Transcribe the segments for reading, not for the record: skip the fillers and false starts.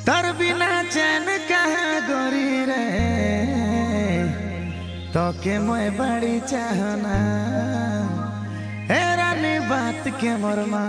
तर बिना चैन कहाँ गोरी रे तो के मोए बड़ी चाहना हे रानी बात के मोरमा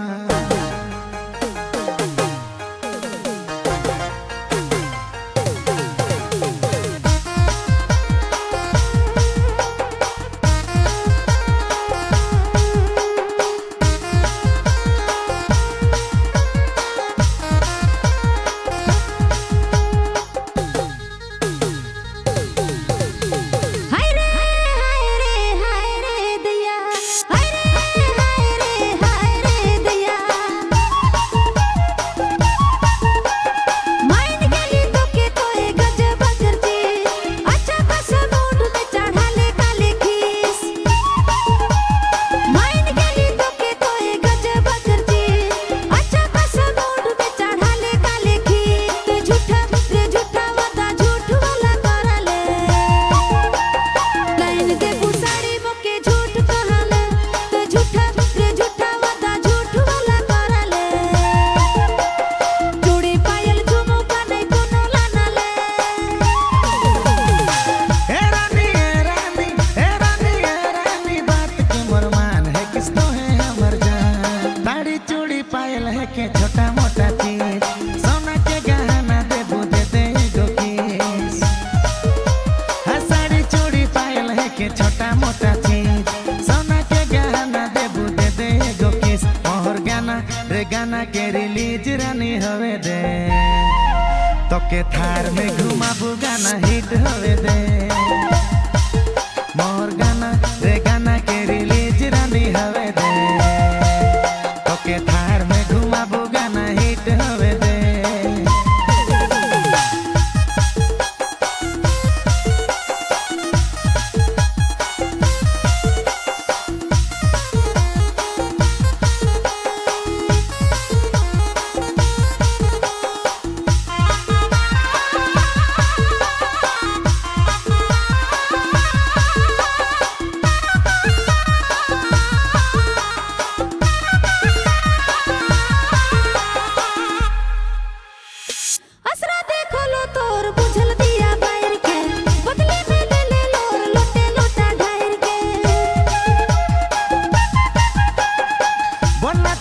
के छोटा मोटा चीज सोना के गहना दे बुदे दे गो किस साड़ी चूड़ी पायल है के छोटा मोटा चीज सोना के गहना दे बुदे दे गो किस मोहर गाना रे गाना के रिलीज रानी हवे दे तो के थार में घुमाबू गाना हिट हवे दे मोहर गाना रे गाना के रिलीज रानी हवे दे तो के थार में घुमाबू गाना हिट हवे दे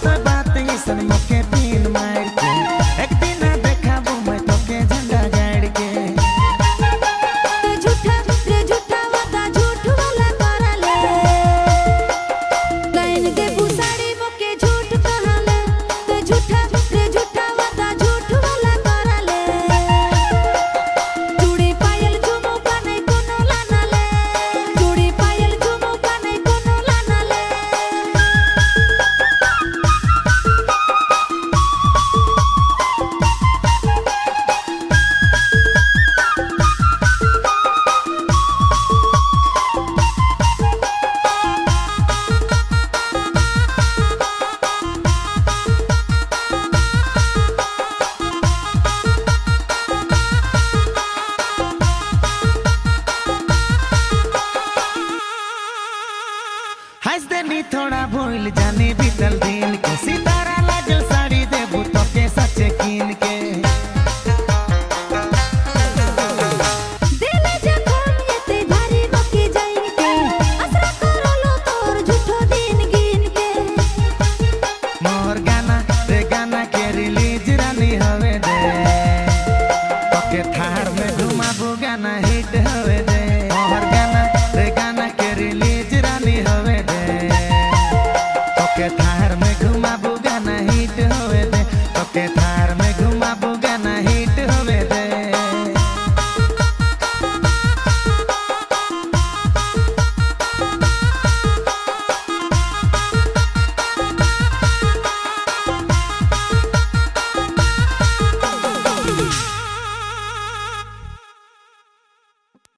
मुके पीन माय